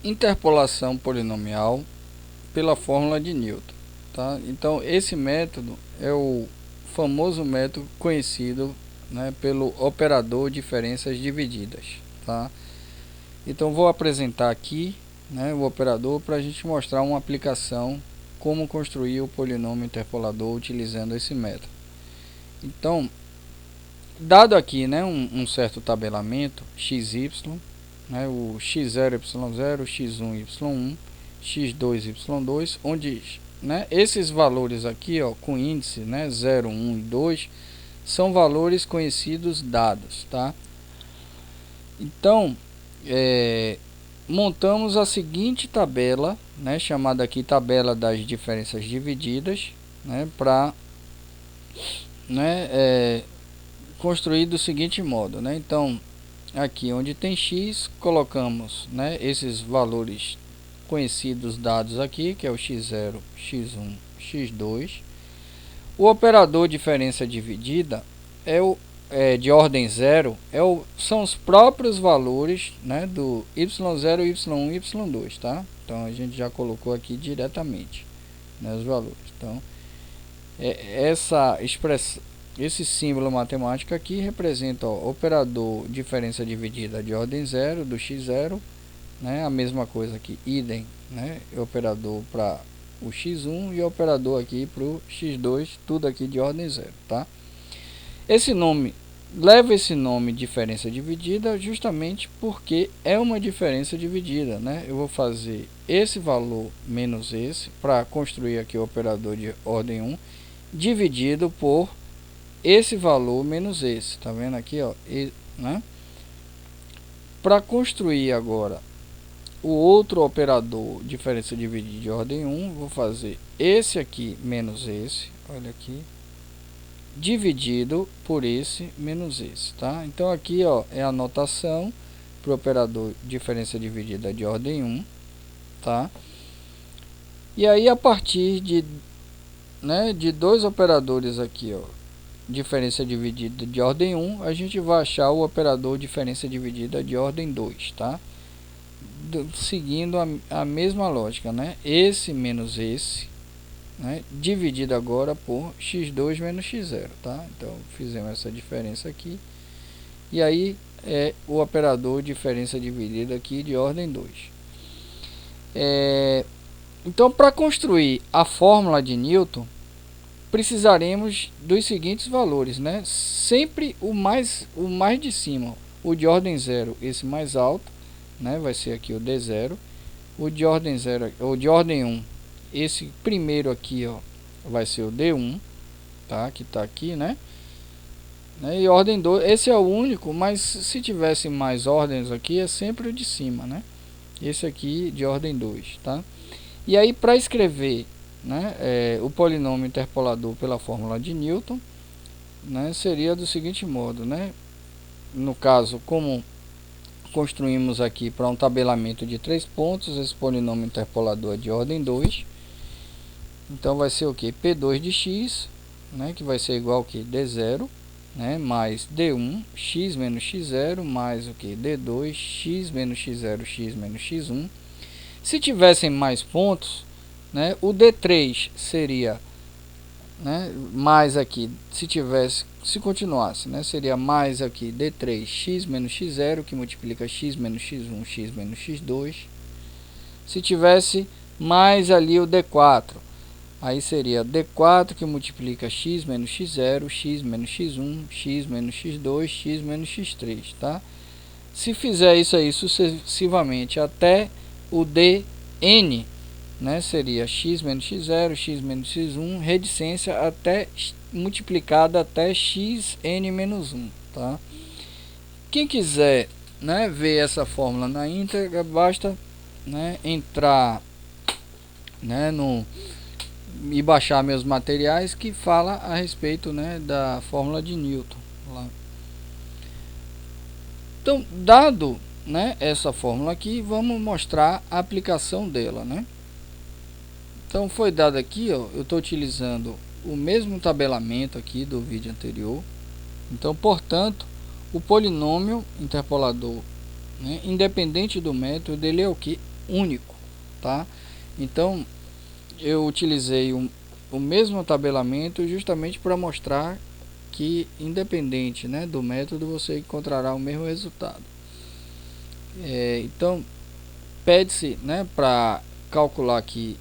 interpolação polinomial pela fórmula de Newton, tá? Então esse método é o famoso método conhecido, né, pelo operador diferenças divididas, tá? Então vou apresentar aqui, né, o operador para a gente mostrar uma aplicação, como construir o polinômio interpolador utilizando esse método. Então, dado aqui, né, um certo tabelamento xy, né, o x0 y0, x1 y1, x2 y2, onde, né, esses valores aqui, ó, com índice, né, 0, 1 e 2 são valores conhecidos dados, tá? Então montamos a seguinte tabela, né, chamada aqui tabela das diferenças divididas, né, para, né, construir do seguinte modo, né? Então aqui onde tem x, colocamos, né, esses valores conhecidos dados aqui, que é o x0, x1, x2. O operador diferença dividida de ordem zero, são os próprios valores, né, do y0, y1 e y2, tá? Então a gente já colocou aqui diretamente, né, os valores. Então essa expressão, esse símbolo matemático aqui representa o operador diferença dividida de ordem zero do x0, né? A mesma coisa aqui, idem, né? Operador para o x1 e o operador aqui para o x2, tudo aqui de ordem zero, tá? Esse nome leva esse nome diferença dividida justamente porque é uma diferença dividida, né? Eu vou fazer esse valor menos esse para construir aqui o operador de ordem 1 dividido por esse valor menos esse, tá vendo aqui, ó, né? Para construir agora o outro operador diferença dividida de ordem 1, vou fazer esse aqui menos esse, olha aqui, dividido por esse menos esse, tá? Então aqui, ó, é a notação para o operador diferença dividida de ordem 1, tá? E aí a partir de, né, de dois operadores aqui, ó, diferença dividida de ordem 1, a gente vai achar o operador diferença dividida de ordem 2, tá? Seguindo a mesma lógica, né? Esse menos esse, né, dividido agora por x2 menos x0, tá? Então fizemos essa diferença aqui, e aí é o operador diferença dividida aqui de ordem 2. Então, para construir a fórmula de Newton, precisaremos dos seguintes valores, né? Sempre o mais de cima, o de ordem 0, esse mais alto, né? Vai ser aqui o D0. O de ordem 0, ou de ordem 1, esse primeiro aqui, ó, vai ser o D1, tá? Que tá aqui, né? E ordem 2, esse é o único, mas se tivesse mais ordens aqui, é sempre o de cima, né? Esse aqui de ordem 2, tá? E aí, para escrever, né, o polinômio interpolador pela fórmula de Newton, né, seria do seguinte modo, né? No caso, como construímos aqui para um tabelamento de 3 pontos, esse polinômio interpolador é de ordem 2. Então vai ser o que? P2 de x, né, que vai ser igual ao que? D0, né, mais D1, x menos x0, mais o que? D2, x menos x0, x menos x1. Se tivessem mais pontos, né, o D3 seria, né, mais aqui, se continuasse, né, seria mais aqui D3, x menos x0, que multiplica x menos x1, x menos x2. Se tivesse mais ali o D4, aí seria D4 que multiplica x menos x0, x menos x1, x menos x2, x menos x3, tá? Se fizer isso aí sucessivamente até o dn, né, seria x menos x0, x menos x1, reticência até multiplicada até xn menos 1, tá? Quem quiser, né, ver essa fórmula na íntegra, basta, né, entrar, né, e baixar meus materiais que fala a respeito, né, da fórmula de Newton lá. Então, dado, né, essa fórmula aqui, vamos mostrar a aplicação dela, né? Então foi dado aqui, ó, eu estou utilizando o mesmo tabelamento aqui do vídeo anterior. Então, portanto, o polinômio interpolador, né, independente do método, ele é o que? único, tá? Então eu utilizei o mesmo tabelamento justamente para mostrar que independente, né, do método, você encontrará o mesmo resultado. Então pede-se, né, para calcular aqui,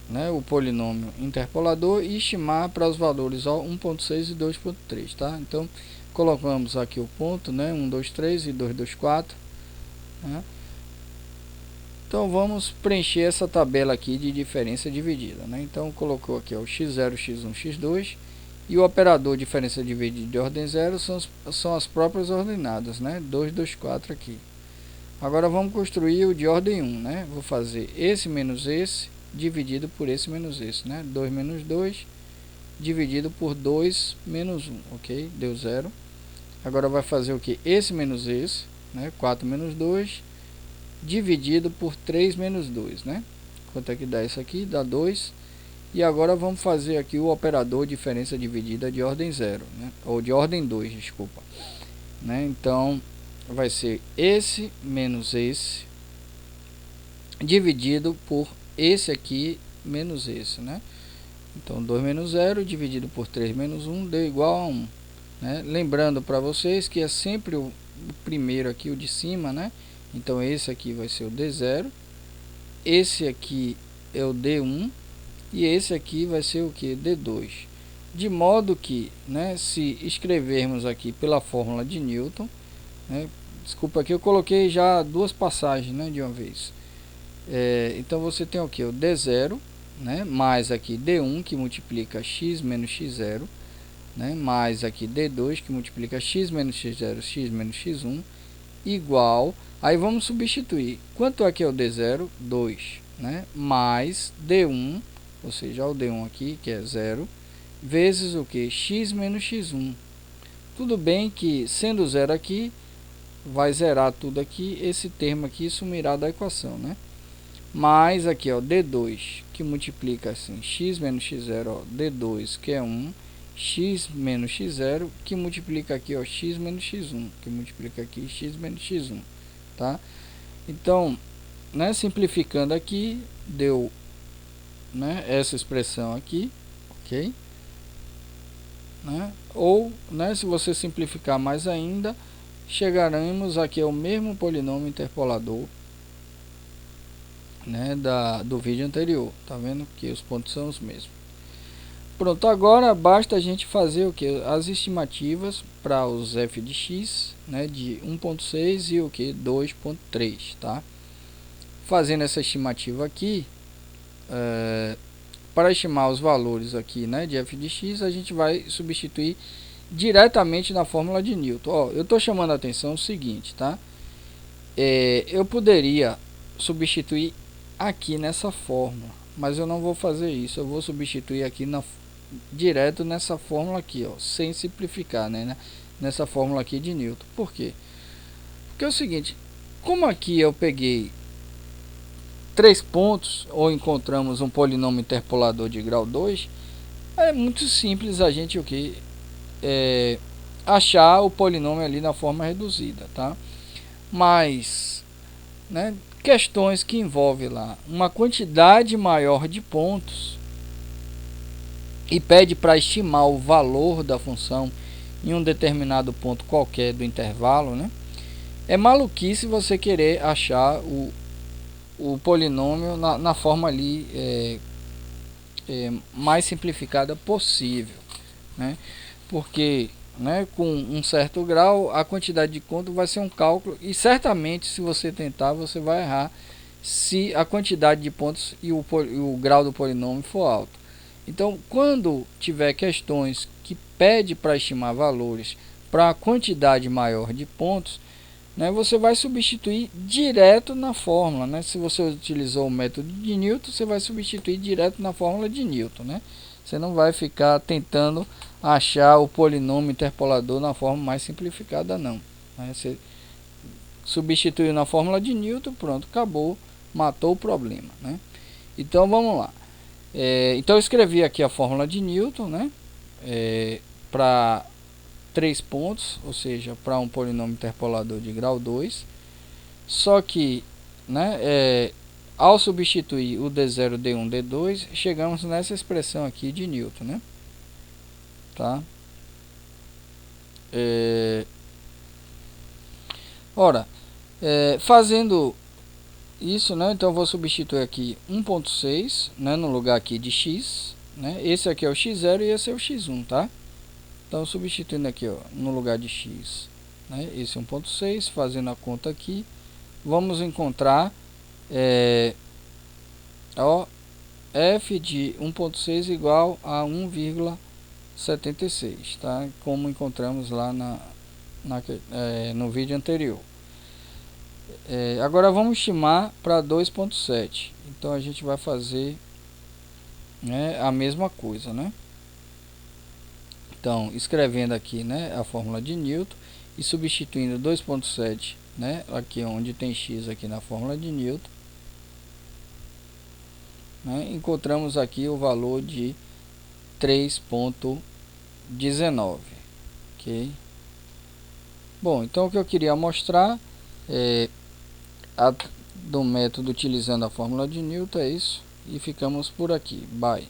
né, o polinômio interpolador e estimar para os valores 1.6 e 2.3, tá? Então colocamos aqui o ponto, né, 1, 2, 3 e 2, 2, 4, né? Então vamos preencher essa tabela aqui de diferença dividida, né? Então colocou aqui o x0, x1, x2 e o operador diferença dividida de ordem 0 são as próprias ordenadas, né? 2, 2, 4 aqui. Agora vamos construir o de ordem 1, né? Vou fazer esse menos esse dividido por esse menos esse, né? 2 menos 2 dividido por 2 menos 1, ok? Deu 0. Agora vai fazer o que? Esse menos esse, né? 4 menos 2 dividido por 3 menos 2, né? Quanto é que dá isso aqui? Dá 2. E agora vamos fazer aqui o operador diferença dividida de ordem 0, né? Ou de ordem 2, desculpa, né? Então vai ser esse menos esse dividido por esse aqui menos esse, né? Então 2 menos 0 dividido por 3 menos 1 deu igual a 1, né? Lembrando para vocês que é sempre o primeiro aqui, o de cima, né? Então esse aqui vai ser o D0, esse aqui é o D1 e esse aqui vai ser o que? D2. De modo que, né, se escrevermos aqui pela fórmula de Newton, né, desculpa aqui, eu coloquei já duas passagens, né, de uma vez. Então você tem o que? O D0, né, mais aqui D1 que multiplica x menos x0, né, mais aqui D2 que multiplica x menos x0, x menos x1, igual, aí vamos substituir, quanto é que é o D0? 2, né, mais D1, ou seja, o D1 aqui, que é 0, vezes o que? X menos x1. Tudo bem que, sendo 0 aqui, vai zerar tudo aqui, esse termo aqui sumirá da equação, né? Mais aqui, ó, D2, que multiplica assim, x menos x0, ó, D2, que é 1, x menos x0, que multiplica aqui, ó, x menos x1, que multiplica aqui x menos x1, tá? Então, né, simplificando aqui, deu, né, essa expressão aqui, ok? Né? Ou, né, se você simplificar mais ainda, chegaremos aqui ao mesmo polinômio interpolador, né, do vídeo anterior. Tá vendo que os pontos são os mesmos. Pronto, agora basta a gente fazer o que? As estimativas para os f de x, né, de 1.6 e o que? 2.3, tá? Fazendo essa estimativa aqui, para estimar os valores aqui, né, de f de x, a gente vai substituir diretamente na fórmula de Newton. Ó, eu estou chamando a atenção o seguinte, tá? Eu poderia substituir aqui nessa fórmula, mas eu não vou fazer isso. Eu vou substituir aqui direto nessa fórmula aqui, ó, sem simplificar, né, nessa fórmula aqui de Newton. Por quê? Porque é o seguinte, como aqui eu peguei 3 pontos, ou encontramos um polinômio interpolador de grau 2, é muito simples a gente achar o polinômio ali na forma reduzida, tá? Mas, né, questões que envolvem lá uma quantidade maior de pontos e pede para estimar o valor da função em um determinado ponto qualquer do intervalo, né? É maluquice você querer achar o polinômio na forma ali mais simplificada possível, né? Porque, né, com um certo grau a quantidade de conto vai ser um cálculo, e certamente se você tentar você vai errar se a quantidade de pontos e o grau do polinômio for alto. Então, quando tiver questões que pede para estimar valores para a quantidade maior de pontos, né, você vai substituir direto na fórmula, né? Se você utilizou o método de Newton, você vai substituir direto na fórmula de Newton, né? Você não vai ficar tentando achar o polinômio interpolador na forma mais simplificada, não, né? Você substituiu na fórmula de Newton, pronto, acabou, matou o problema, né? Então vamos lá. Então eu escrevi aqui a fórmula de Newton, né? Para 3 pontos, ou seja, para um polinômio interpolador de grau 2. Só que né, ao substituir o D0, D1, D2, chegamos nessa expressão aqui de Newton, né? Tá? Ora, fazendo isso, né? Então eu vou substituir aqui 1.6, né, no lugar aqui de x, né? Esse aqui é o x0 e esse é o x1, tá? Então substituindo aqui, ó, no lugar de x, né, esse 1.6, fazendo a conta aqui, vamos encontrar ó, f de 1.6 igual a 1,76, tá? Como encontramos lá no vídeo anterior. Agora vamos estimar para 2.7. Então a gente vai fazer, né, a mesma coisa, né? Então escrevendo aqui, né, a fórmula de Newton e substituindo 2.7, né, aqui onde tem x aqui na fórmula de Newton, né, encontramos aqui o valor de 3.19, ok? Bom, então o que eu queria mostrar do método utilizando a fórmula de Newton é isso, e ficamos por aqui. Bye.